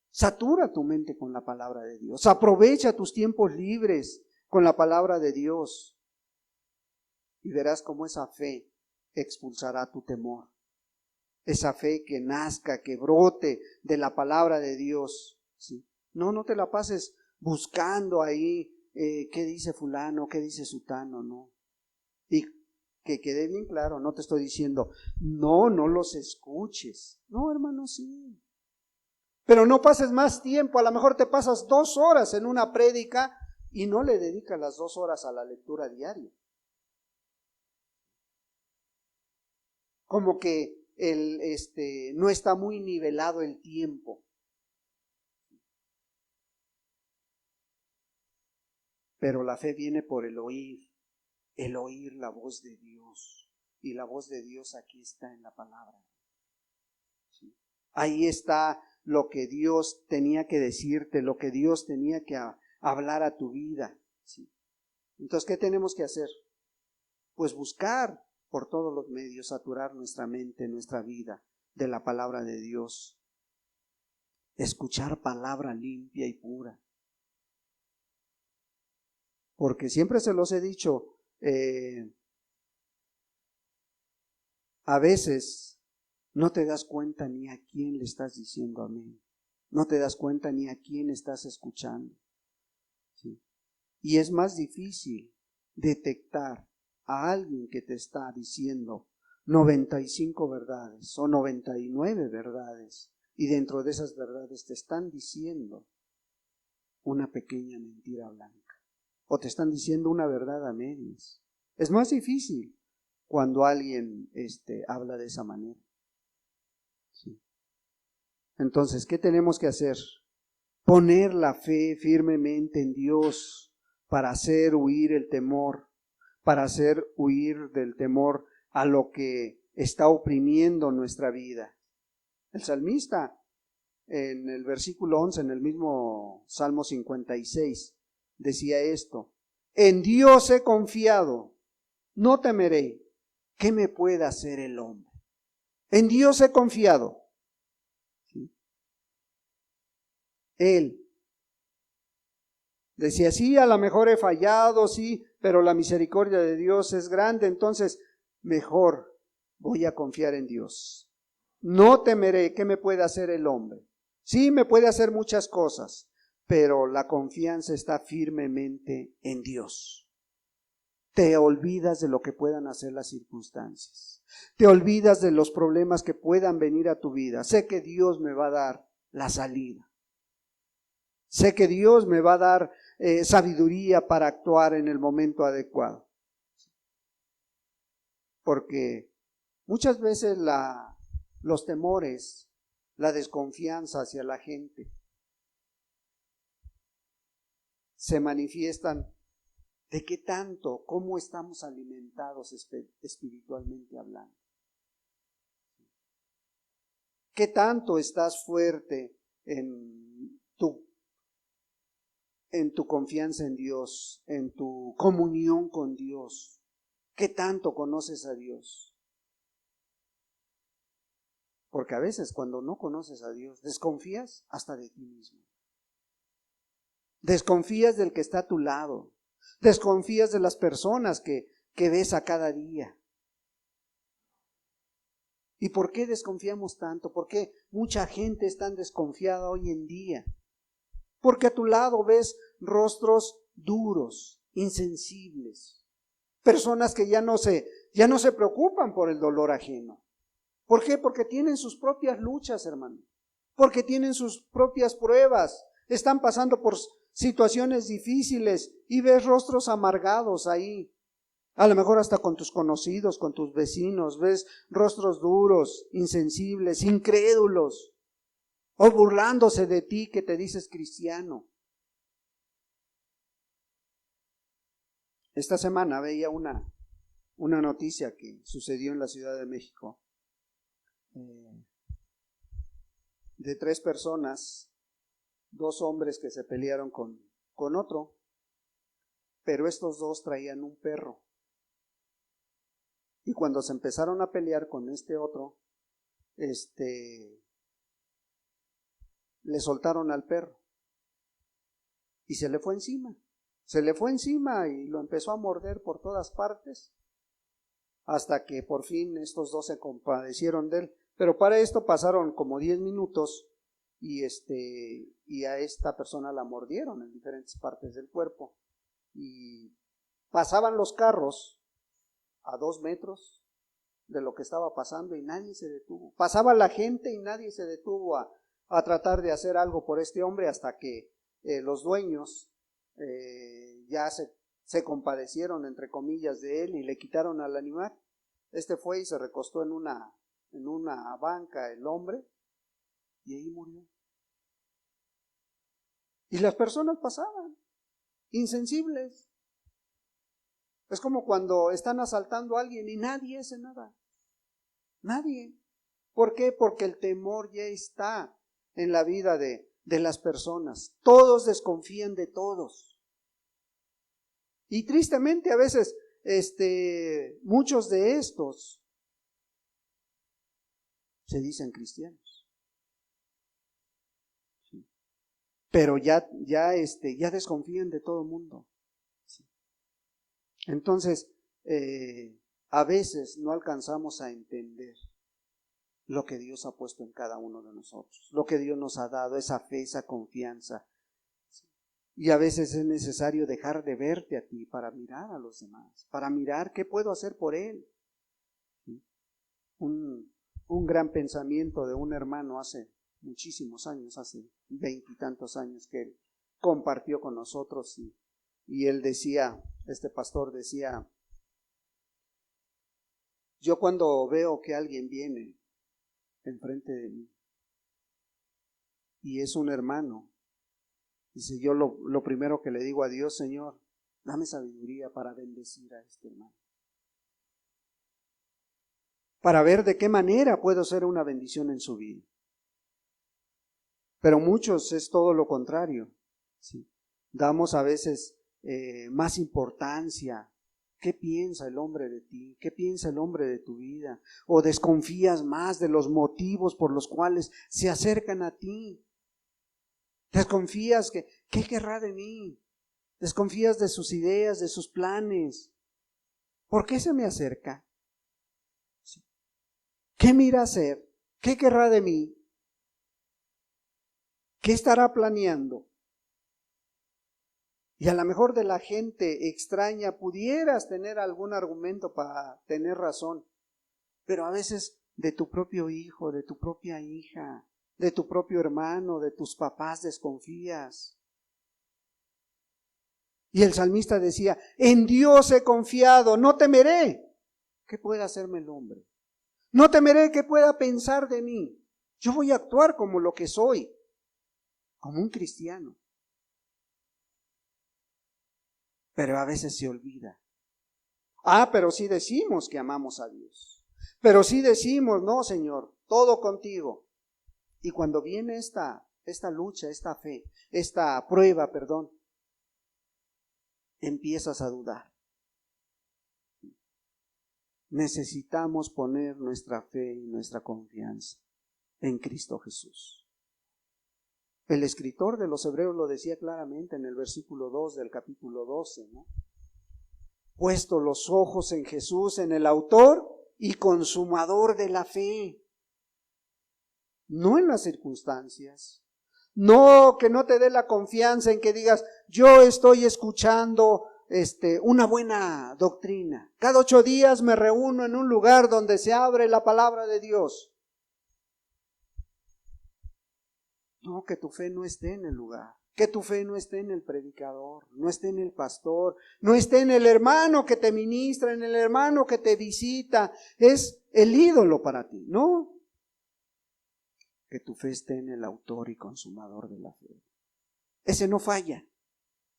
Satura tu mente con la palabra de Dios. Aprovecha tus tiempos libres con la palabra de Dios. Y verás cómo esa fe expulsará tu temor. Esa fe que nazca, que brote de la palabra de Dios. ¿Sí? No te la pases buscando ahí qué dice fulano, qué dice sutano, no. Y que quede bien claro, no te estoy diciendo, no los escuches. No, hermano, sí. Pero no pases más tiempo, a lo mejor te pasas 2 horas en una prédica y no le dedicas las 2 horas a la lectura diaria. Como que no está muy nivelado el tiempo. Pero la fe viene por el oír la voz de Dios. Y la voz de Dios aquí está en la palabra. ¿Sí? Ahí está lo que Dios tenía que decirte, lo que Dios tenía que hablar a tu vida. ¿Sí? Entonces, ¿qué tenemos que hacer? Pues buscar por todos los medios, saturar nuestra mente, nuestra vida de la palabra de Dios. Escuchar palabra limpia y pura. Porque siempre se los he dicho, a veces no te das cuenta ni a quién le estás diciendo amén. No te das cuenta ni a quién estás escuchando. ¿Sí? Y es más difícil detectar a alguien que te está diciendo 95 verdades o 99 verdades, y dentro de esas verdades te están diciendo una pequeña mentira blanca, o te están diciendo una verdad a medias. Es más difícil cuando alguien habla de esa manera. ¿Sí? Entonces, ¿qué tenemos que hacer? Poner la fe firmemente en Dios para hacer huir el temor, para hacer huir del temor a lo que está oprimiendo nuestra vida. El salmista, en el versículo 11, en el mismo Salmo 56, decía esto: en Dios he confiado, no temeré. ¿Qué me puede hacer el hombre? En Dios he confiado. ¿Sí? Él decía, sí, a lo mejor he fallado, sí, pero la misericordia de Dios es grande, entonces mejor voy a confiar en Dios. No temeré. ¿Qué me puede hacer el hombre? Sí, me puede hacer muchas cosas, pero la confianza está firmemente en Dios. Te olvidas de lo que puedan hacer las circunstancias. Te olvidas de los problemas que puedan venir a tu vida. Sé que Dios me va a dar la salida. Sé que Dios me va a dar sabiduría para actuar en el momento adecuado. Porque muchas veces los temores, la desconfianza hacia la gente se manifiestan de qué tanto, cómo estamos alimentados espiritualmente hablando. ¿Qué tanto estás fuerte en tu confianza en Dios, en tu comunión con Dios? ¿Qué tanto conoces a Dios? Porque a veces cuando no conoces a Dios, desconfías hasta de ti mismo. Desconfías del que está a tu lado. Desconfías de las personas que ves a cada día. ¿Y por qué desconfiamos tanto? ¿Por qué mucha gente es tan desconfiada hoy en día? Porque a tu lado ves rostros duros, insensibles, personas que ya no se preocupan por el dolor ajeno. ¿Por qué? Porque tienen sus propias luchas, hermano. Porque tienen sus propias pruebas. Están pasando por situaciones difíciles y ves rostros amargados ahí. A lo mejor hasta con tus conocidos, con tus vecinos, ves rostros duros, insensibles, incrédulos, o burlándose de ti que te dices cristiano. Esta semana veía una noticia que sucedió en la Ciudad de México, de 3 personas, 2 hombres que se pelearon con otro, pero estos 2 traían un perro. Y cuando se empezaron a pelear con este otro, le soltaron al perro y se le fue encima. Se le fue encima y lo empezó a morder por todas partes, hasta que por fin estos dos se compadecieron de él. Pero para esto pasaron como 10 minutos y a esta persona la mordieron en diferentes partes del cuerpo. Y pasaban los carros a 2 metros de lo que estaba pasando y nadie se detuvo. Pasaba la gente y nadie se detuvo a tratar de hacer algo por este hombre, hasta que los dueños ya se compadecieron, entre comillas, de él y le quitaron al animal. Fue y se recostó en una banca el hombre y ahí murió. Y las personas pasaban, insensibles. Es como cuando están asaltando a alguien y nadie hace nada. Nadie. ¿Por qué? Porque el temor ya está en la vida de las personas. Todos desconfían de todos. Y tristemente a veces muchos de estos se dicen cristianos. Sí. Pero ya desconfían de todo el mundo. Sí. Entonces, a veces no alcanzamos a entender lo que Dios ha puesto en cada uno de nosotros, lo que Dios nos ha dado, esa fe, esa confianza. Y a veces es necesario dejar de verte a ti para mirar a los demás, para mirar qué puedo hacer por él. ¿Sí? Un gran pensamiento de un hermano hace muchísimos años, hace 20 y tantos años, que él compartió con nosotros, y él decía, este pastor decía: yo cuando veo que alguien viene enfrente de mí y es un hermano, dice, yo lo primero que le digo a Dios: Señor, dame sabiduría para bendecir a este hermano, para ver de qué manera puedo ser una bendición en su vida. Pero muchos es todo lo contrario, ¿sí? Damos a veces más importancia. ¿Qué piensa el hombre de ti? ¿Qué piensa el hombre de tu vida? O desconfías más de los motivos por los cuales se acercan a ti. Desconfías ¿qué querrá de mí? Desconfías de sus ideas, de sus planes. ¿Por qué se me acerca? ¿Qué me irá a hacer? ¿Qué querrá de mí? ¿Qué estará planeando? Y a lo mejor de la gente extraña pudieras tener algún argumento para tener razón, pero a veces de tu propio hijo, de tu propia hija, de tu propio hermano, de tus papás desconfías. Y el salmista decía: en Dios he confiado, no temeré. ¿Qué puede hacerme el hombre? No temeré qué pueda pensar de mí. Yo voy a actuar como lo que soy, como un cristiano. Pero a veces se olvida. Pero sí decimos que amamos a Dios. Pero sí decimos: no, Señor, todo contigo. Y cuando viene esta lucha, esta fe, esta prueba, empiezas a dudar. Necesitamos poner nuestra fe y nuestra confianza en Cristo Jesús. El escritor de los Hebreos lo decía claramente en el versículo 2 del capítulo 12, ¿no? Puesto los ojos en Jesús, en el autor y consumador de la fe, no en las circunstancias. No, que no te dé la confianza en que digas: yo estoy escuchando una buena doctrina. Cada 8 días me reúno en un lugar donde se abre la palabra de Dios. No, que tu fe no esté en el lugar, que tu fe no esté en el predicador, no esté en el pastor, no esté en el hermano que te ministra, en el hermano que te visita, es el ídolo para ti, ¿no? Que tu fe esté en el autor y consumador de la fe. Ese no falla,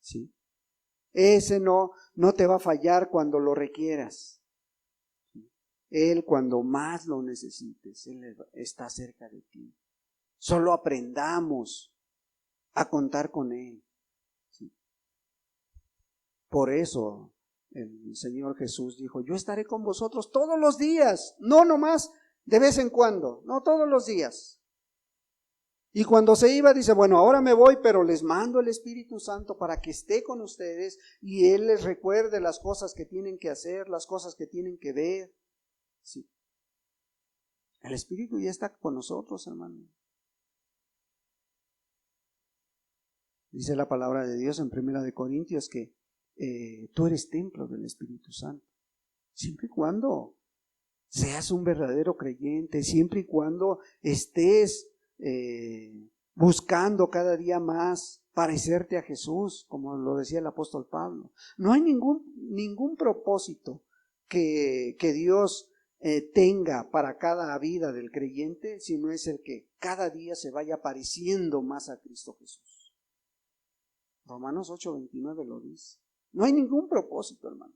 ¿sí? Ese no te va a fallar cuando lo requieras. Él, cuando más lo necesites, Él está cerca de ti. Solo aprendamos a contar con Él, ¿sí? Por eso el Señor Jesús dijo: yo estaré con vosotros todos los días, no nomás De vez en cuando, no todos los días. Y cuando se iba dice, bueno, ahora me voy, pero les mando el Espíritu Santo para que esté con ustedes y Él les recuerde las cosas que tienen que hacer, las cosas que tienen que ver. Sí. El Espíritu ya está con nosotros, hermano. Dice la palabra de Dios en 1 Corintios que tú eres templo del Espíritu Santo. Siempre y cuando seas un verdadero creyente, siempre y cuando estés buscando cada día más parecerte a Jesús, como lo decía el apóstol Pablo. No hay ningún propósito que Dios tenga para cada vida del creyente, sino es el que cada día se vaya pareciendo más a Cristo Jesús. Romanos 8:29 lo dice. No hay ningún propósito, hermano.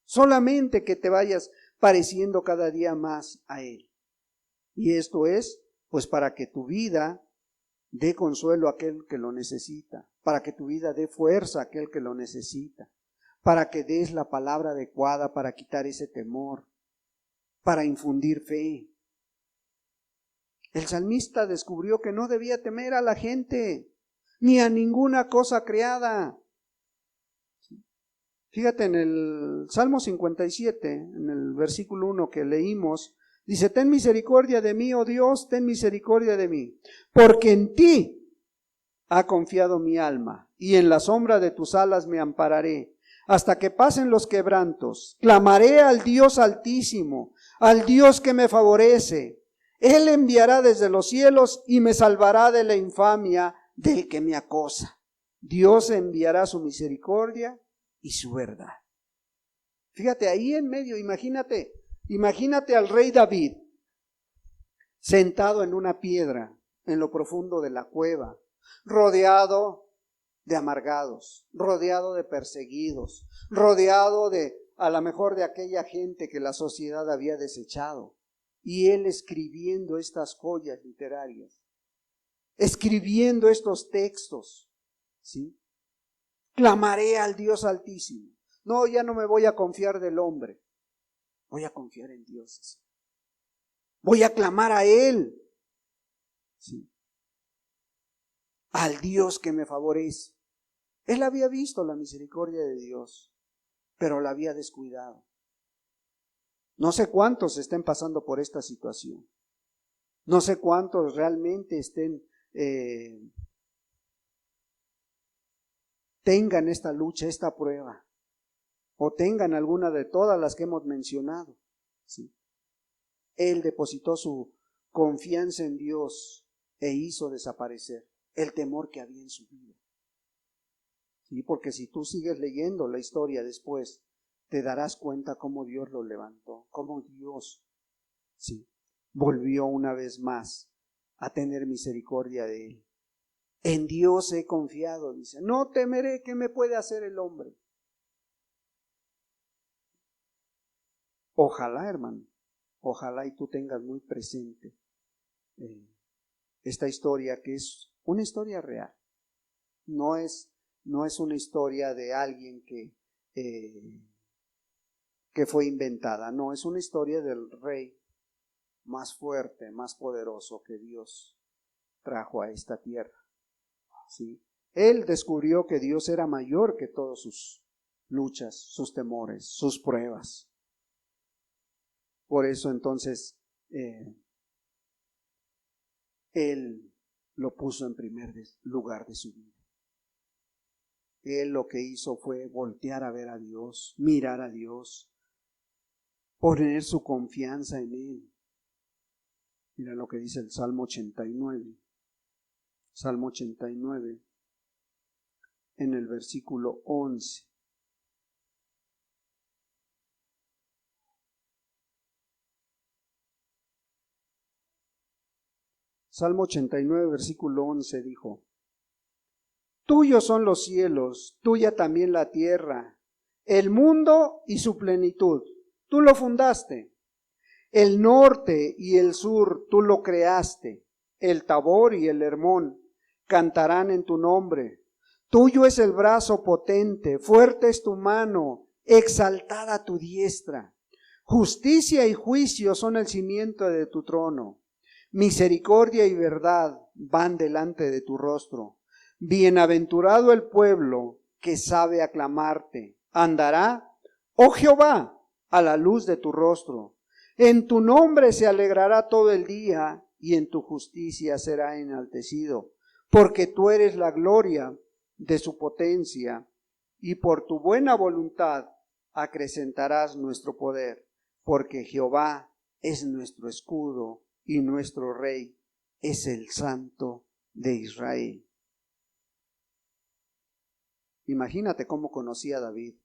Solamente que te vayas pareciendo cada día más a Él. Y esto es, pues, para que tu vida dé consuelo a aquel que lo necesita, para que tu vida dé fuerza a aquel que lo necesita, para que des la palabra adecuada para quitar ese temor, para infundir fe. El salmista descubrió que no debía temer a la gente, ni a ninguna cosa creada. Fíjate en el Salmo 57, en el versículo 1 que leímos, dice, ten misericordia de mí, oh Dios, ten misericordia de mí, porque en ti ha confiado mi alma, y en la sombra de tus alas me ampararé, hasta que pasen los quebrantos. Clamaré al Dios Altísimo, al Dios que me favorece. Él enviará desde los cielos y me salvará de la infamia del que me acosa. Dios enviará su misericordia y su verdad. Fíjate, ahí en medio, imagínate al rey David sentado en una piedra en lo profundo de la cueva, rodeado de amargados, rodeado de perseguidos, rodeado a lo mejor de aquella gente que la sociedad había desechado, y él escribiendo estas joyas literarias, escribiendo estos textos, ¿sí? Clamaré al Dios Altísimo. No, ya no me voy a confiar del hombre. Voy a confiar en Dios. Voy a clamar a Él. ¿Sí? Al Dios que me favorece. Él había visto la misericordia de Dios, pero la había descuidado. No sé cuántos estén pasando por esta situación. No sé cuántos realmente tengan esta lucha, esta prueba, o tengan alguna de todas las que hemos mencionado. ¿Sí? Él depositó su confianza en Dios e hizo desaparecer el temor que había en su vida. ¿Sí? Porque si tú sigues leyendo la historia después, te darás cuenta cómo Dios lo levantó, cómo Dios, ¿sí?, volvió una vez más a tener misericordia de él. En Dios he confiado, dice, no temeré qué me puede hacer el hombre. Ojalá, hermano, ojalá y tú tengas muy presente esta historia, que es una historia real. No es una historia de alguien que fue inventada. No, es una historia del rey más fuerte, más poderoso que Dios trajo a esta tierra. ¿Sí? Él descubrió que Dios era mayor que todas sus luchas, sus temores, sus pruebas. Por eso entonces Él lo puso en primer lugar de su vida. Él lo que hizo fue voltear a ver a Dios, mirar a Dios, poner su confianza en Él. Mira lo que dice el Salmo 89. Salmo 89, en el versículo 11. Salmo 89, versículo 11 dijo: tuyos son los cielos, tuya también la tierra, el mundo y su plenitud. Tú lo fundaste. El norte y el sur tú lo creaste. El Tabor y el Hermón cantarán en tu nombre. Tuyo es el brazo potente, fuerte es tu mano, exaltada tu diestra. Justicia y juicio son el cimiento de tu trono. Misericordia y verdad van delante de tu rostro. Bienaventurado el pueblo que sabe aclamarte. Andará, oh Jehová, a la luz de tu rostro. En tu nombre se alegrará todo el día y en tu justicia será enaltecido. Porque tú eres la gloria de su potencia y por tu buena voluntad acrecentarás nuestro poder. Porque Jehová es nuestro escudo y nuestro rey es el Santo de Israel. Imagínate cómo conocía David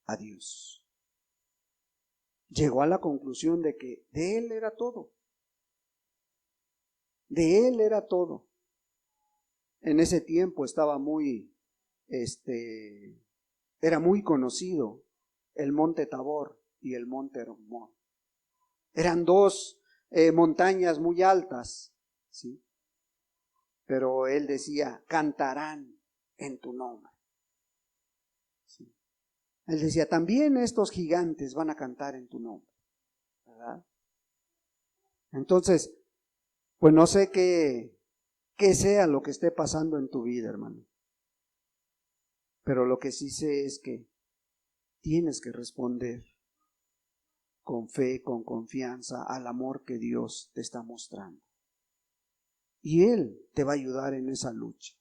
a Dios. Llegó a la conclusión de que de él era todo. De él era todo. En ese tiempo estaba era muy conocido el monte Tabor y el monte Hermón. Eran dos montañas muy altas, ¿sí? Pero él decía, cantarán en tu nombre. ¿Sí? Él decía, también estos gigantes van a cantar en tu nombre, ¿verdad? Entonces, pues no sé qué sea lo que esté pasando en tu vida, hermano. Pero lo que sí sé es que tienes que responder con fe, con confianza al amor que Dios te está mostrando. Y Él te va a ayudar en esa lucha.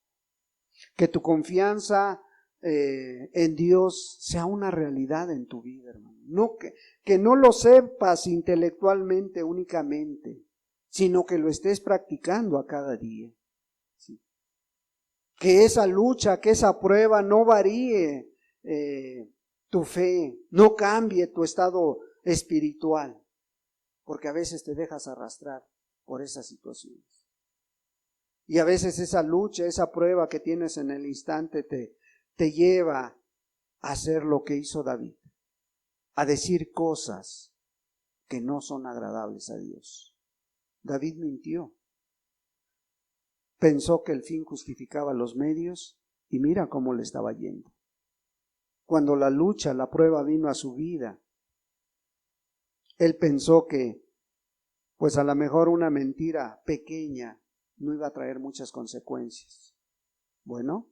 Que tu confianza en Dios sea una realidad en tu vida, hermano. No que no lo sepas intelectualmente únicamente, sino que lo estés practicando a cada día. ¿Sí? Que esa lucha, que esa prueba no varíe tu fe, no cambie tu estado espiritual, porque a veces te dejas arrastrar por esas situaciones. Y a veces esa lucha, esa prueba que tienes en el instante te lleva a hacer lo que hizo David, a decir cosas que no son agradables a Dios. David mintió. Pensó que el fin justificaba los medios y mira cómo le estaba yendo. Cuando la lucha, la prueba vino a su vida, él pensó que pues a lo mejor una mentira pequeña no iba a traer muchas consecuencias. Bueno,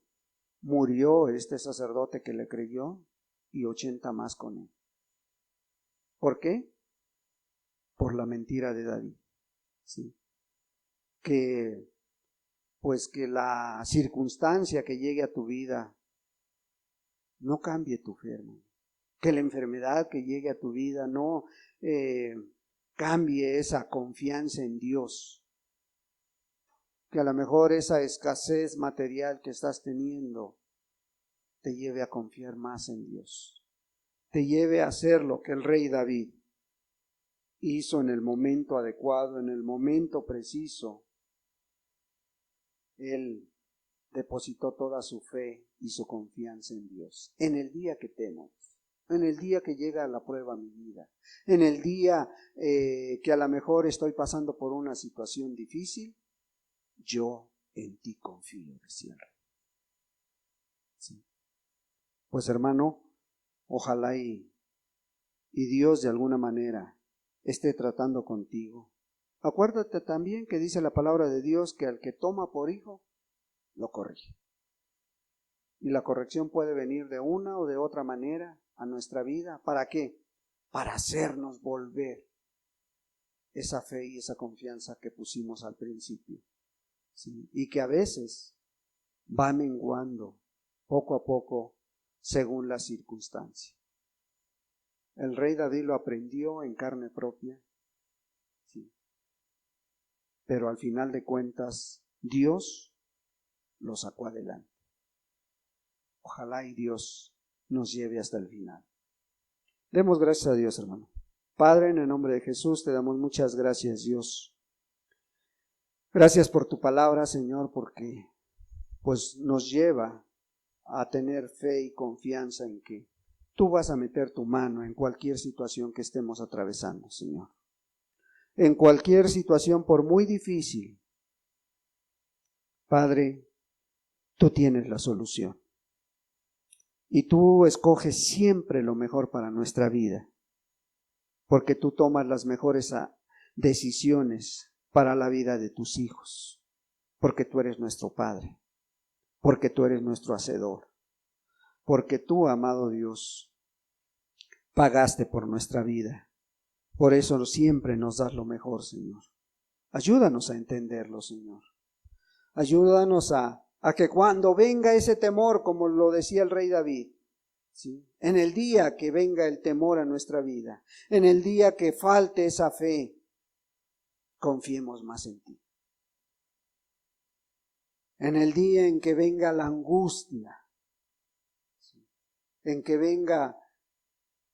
murió este sacerdote que le creyó y 80 más con él. ¿Por qué? Por la mentira de David. ¿Sí? Que la circunstancia que llegue a tu vida no cambie tu fe, hermano. Que la enfermedad que llegue a tu vida no cambie esa confianza en Dios. Que a lo mejor esa escasez material que estás teniendo te lleve a confiar más en Dios. Te lleve a hacer lo que el rey David hizo en el momento adecuado, en el momento preciso. Él depositó toda su fe y su confianza en Dios. En el día que temo, en el día que llega la prueba a mi vida, en el día que a lo mejor estoy pasando por una situación difícil, yo en ti confío, decía el rey. Sí. Pues hermano, ojalá y Dios de alguna manera esté tratando contigo. Acuérdate también que dice la palabra de Dios que al que toma por hijo, lo corrige. Y la corrección puede venir de una o de otra manera a nuestra vida. ¿Para qué? Para hacernos volver esa fe y esa confianza que pusimos al principio. ¿Sí? Y que a veces va menguando poco a poco según la circunstancia. El rey David lo aprendió en carne propia, ¿sí? Pero al final de cuentas Dios lo sacó adelante. Ojalá y Dios nos lleve hasta el final. Demos gracias a Dios, hermano. Padre, en el nombre de Jesús te damos muchas gracias, Dios. Gracias por tu palabra, Señor, porque pues nos lleva a tener fe y confianza en que tú vas a meter tu mano en cualquier situación que estemos atravesando, Señor. En cualquier situación, por muy difícil, Padre, tú tienes la solución. Y tú escoges siempre lo mejor para nuestra vida. porque tú tomas las mejores decisiones para la vida de tus hijos, porque tú eres nuestro Padre, porque tú eres nuestro Hacedor, porque tú, amado Dios, pagaste por nuestra vida. Por eso siempre nos das lo mejor, Señor. Ayúdanos a entenderlo, Señor. Ayúdanos a que cuando venga ese temor, como lo decía el rey David, ¿sí?, en el día que venga el temor a nuestra vida, en el día que falte esa fe, confiemos más en ti. En el día en que venga la angustia, ¿sí?, en que venga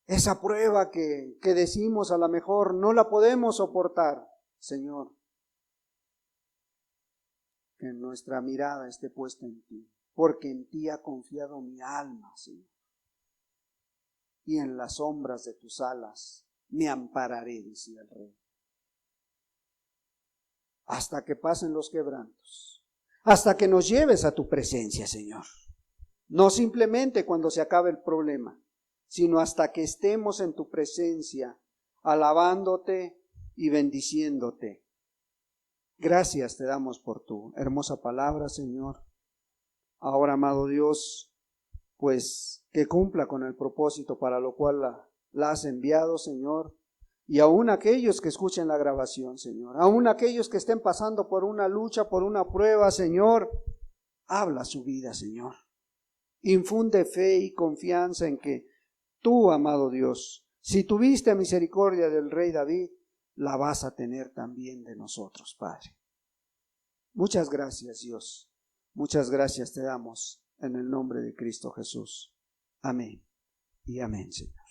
esa prueba que decimos a lo mejor no la podemos soportar, Señor, que nuestra mirada esté puesta en ti, porque en ti ha confiado mi alma, Señor. Y en las sombras de tus alas me ampararé, decía el rey. Hasta que pasen los quebrantos, hasta que nos lleves a tu presencia, Señor. No simplemente cuando se acabe el problema, sino hasta que estemos en tu presencia, alabándote y bendiciéndote. Gracias te damos por tu hermosa palabra, Señor. Ahora, amado Dios, pues que cumpla con el propósito para lo cual la has enviado, Señor. Y aún aquellos que escuchen la grabación, Señor, aún aquellos que estén pasando por una lucha, por una prueba, Señor, habla su vida, Señor. Infunde fe y confianza en que tú, amado Dios, si tuviste misericordia del rey David, la vas a tener también de nosotros, Padre. Muchas gracias, Dios. Muchas gracias te damos en el nombre de Cristo Jesús. Amén y amén, Señor.